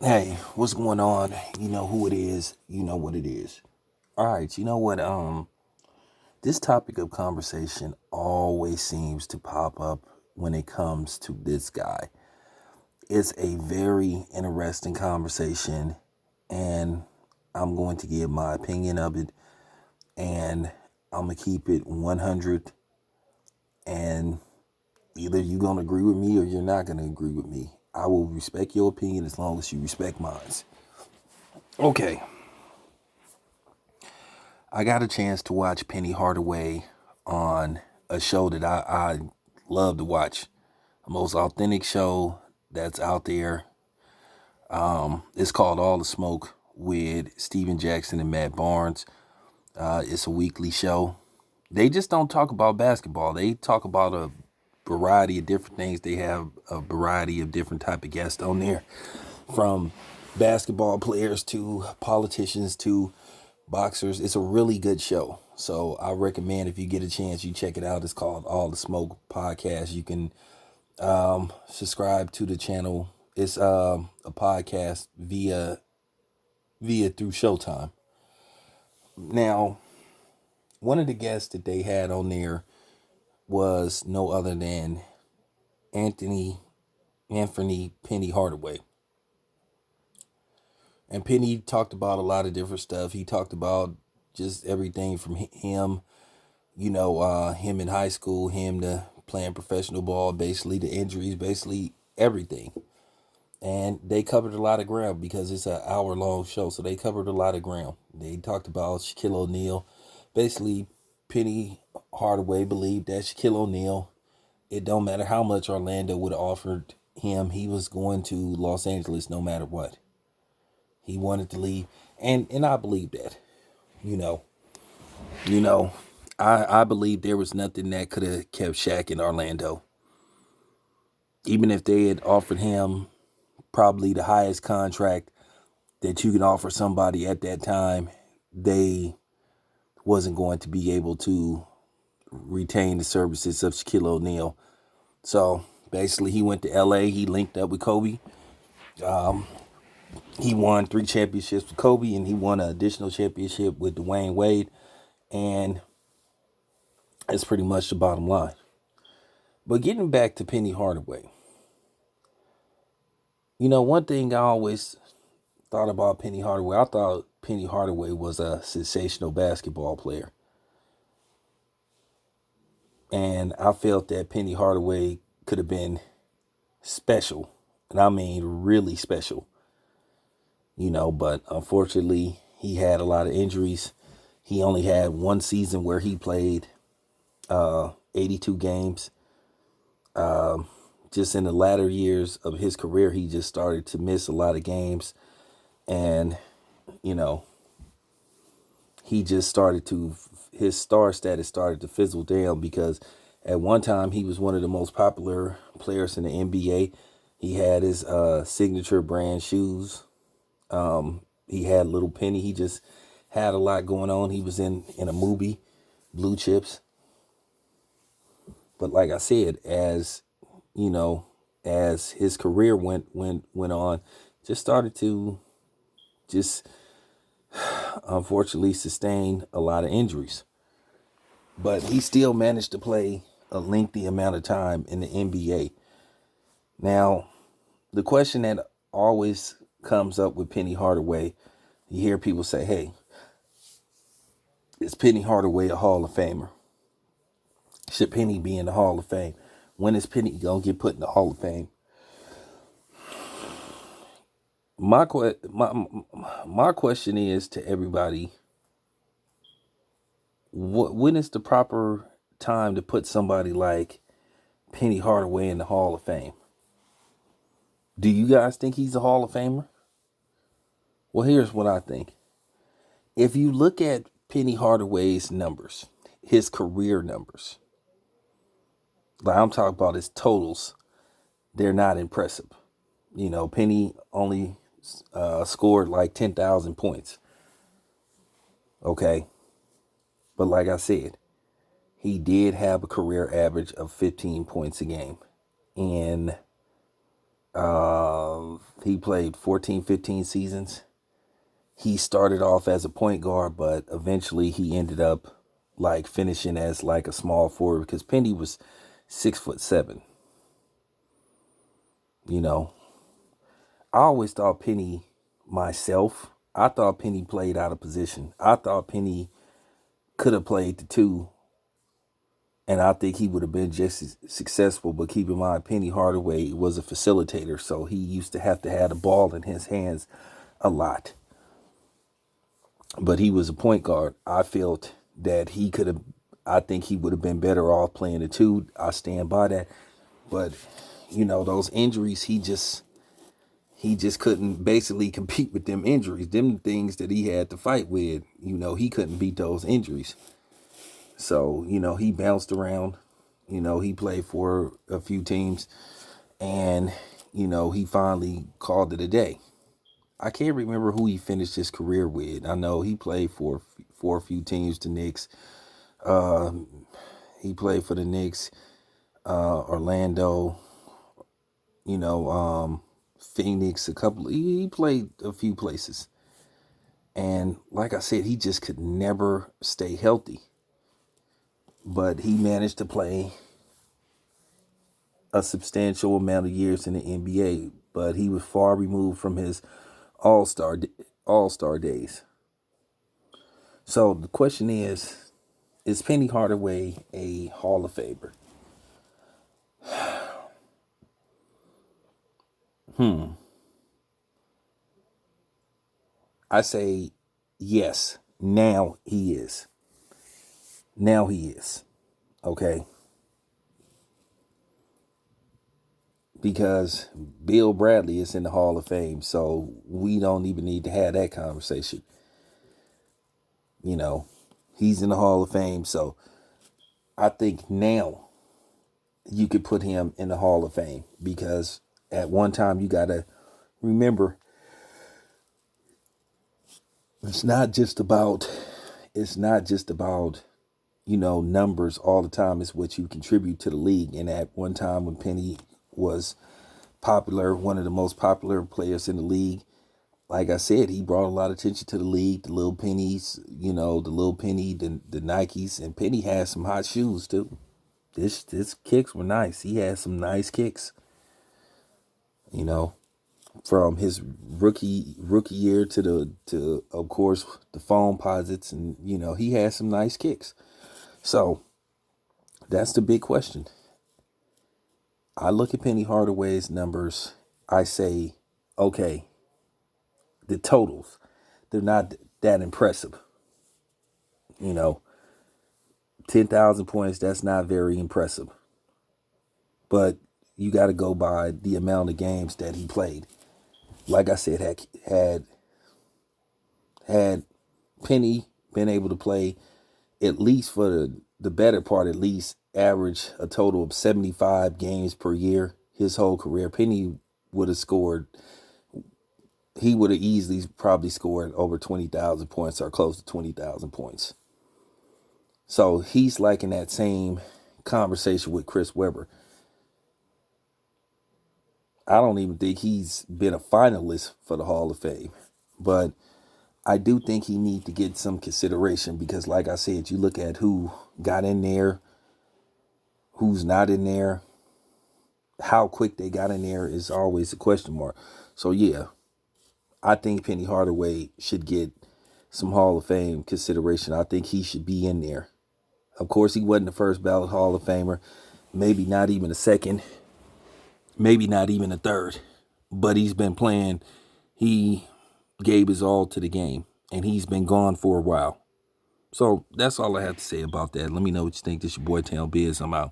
Hey, what's going on? You know who it is. You know what it is. All right, you know what? This topic of conversation always seems to pop up when it comes to this guy. It's a very interesting conversation, and I'm going to give my opinion of it, and I'm gonna keep it 100. And either you're gonna agree with me or you're not gonna agree with me. I will respect your opinion as long as you respect mine. Okay, I got a chance to watch Penny Hardaway on a show that I love to watch. The most authentic show that's out there. It's called All the Smoke with Steven Jackson and Matt Barnes. It's a weekly show. They just don't talk about basketball. They talk about a variety of different things. They have a variety of different type of guests on there, from basketball players to politicians to boxers. It's a really good show. So I recommend, if you get a chance, you check it out. It's called All the Smoke Podcast. You can subscribe to the channel. It's a podcast via through Showtime. Now, one of the guests that they had on there was no other than Anthony Anthony Penny Hardaway. And Penny talked about a lot of different stuff. He talked about just everything from him, him in high school, him to playing professional ball, basically the injuries, basically everything. And they covered a lot of ground because it's an hour-long show, so they covered a lot of ground. They talked about Shaquille O'Neal. Basically, Penny Hardaway believed that Shaquille O'Neal, it don't matter how much Orlando would have offered him, he was going to Los Angeles no matter what. He wanted to leave, and I believe that. You know, you know, I believe there was nothing that could have kept Shaq in Orlando. Even if they had offered him probably the highest contract that you can offer somebody at that time, they wasn't going to be able to retain the services of Shaquille O'Neal. So basically, he went to LA. He linked up with Kobe. He won 3 championships with Kobe, and he won an additional championship with Dwayne Wade. And that's pretty much the bottom line. But getting back to Penny Hardaway, one thing I always thought about Penny Hardaway, I thought Penny Hardaway was a sensational basketball player. And I felt that Penny Hardaway could have been special. And I mean really special. But unfortunately, he had a lot of injuries. He only had one season where he played 82 games. Just in the latter years of his career, he just started to miss a lot of games. And, you know, he just his star status started to fizzle down, because at one time he was one of the most popular players in the NBA. He had his signature brand shoes. He had Little Penny. He just had a lot going on. He was in a movie, Blue Chips. But like I said, as his career went on, just started to just unfortunately sustain a lot of injuries. But he still managed to play a lengthy amount of time in the NBA. Now, the question that always comes up with Penny Hardaway, you hear people say, hey, is Penny Hardaway a Hall of Famer? Should Penny be in the Hall of Fame? When is Penny going to get put in the Hall of Fame? My question is to everybody, when is the proper time to put somebody like Penny Hardaway in the Hall of Fame? Do you guys think he's a Hall of Famer? Well, here's what I think. If you look at Penny Hardaway's numbers, his career numbers, like I'm talking about his totals, they're not impressive. Penny only scored like 10,000 points. Okay. But like I said, he did have a career average of 15 points a game. And He played 14, 15 seasons. He started off as a point guard, but eventually he ended up like finishing as like a small forward because Penny was 6'7". You know, I always thought Penny myself. I thought Penny played out of position. I thought Penny could have played the two, and I think he would have been just as successful. But keep in mind, Penny Hardaway was a facilitator, so he used to have the ball in his hands a lot. But he was a point guard. I felt that he could have, I think he would have been better off playing the two. I stand by that. But, those injuries, he just couldn't basically compete with them injuries. Them things that he had to fight with, he couldn't beat those injuries. So, he bounced around. He played for a few teams. And, he finally called it a day. I can't remember who he finished his career with. I know he played for a few teams, the Knicks. He played for the Knicks, Orlando, Phoenix, he played a few places. And like I said, he just could never stay healthy. But he managed to play a substantial amount of years in the NBA. But he was far removed from his all-star days. So the question is Penny Hardaway a Hall of Famer? I say yes. Now he is. Okay. Because Bill Bradley is in the Hall of Fame, so we don't even need to have that conversation. He's in the Hall of Fame, so I think now you could put him in the Hall of Fame because at one time you got to remember it's not just about numbers all the time. It's what you contribute to the league. And at one time when Penny was popular, one of the most popular players in the league, like I said, he brought a lot of attention to the league. The little pennies, the Nikes, and Penny had some hot shoes too. His kicks were nice. He had some nice kicks. From his rookie year to of course the foam posits, and he had some nice kicks. So that's the big question. I look at Penny Hardaway's numbers. I say, okay, the totals, they're not that impressive. 10,000 points, that's not very impressive. But you got to go by the amount of games that he played. Like I said, had Penny been able to play at least for the better part, at least average a total of 75 games per year his whole career, Penny would have scored. He would have easily probably scored over 20,000 points or close to 20,000 points. So he's like in that same conversation with Chris Webber. I don't even think he's been a finalist for the Hall of Fame, but I do think he needs to get some consideration because, like I said, you look at who got in there, who's not in there, how quick they got in there is always a question mark. So, yeah, I think Penny Hardaway should get some Hall of Fame consideration. I think he should be in there. Of course, he wasn't the first ballot Hall of Famer, maybe not even a second, maybe not even a third, but he's been playing. He gave his all to the game, and he's been gone for a while. So that's all I have to say about that. Let me know what you think. This your boy Town Biz. I'm out.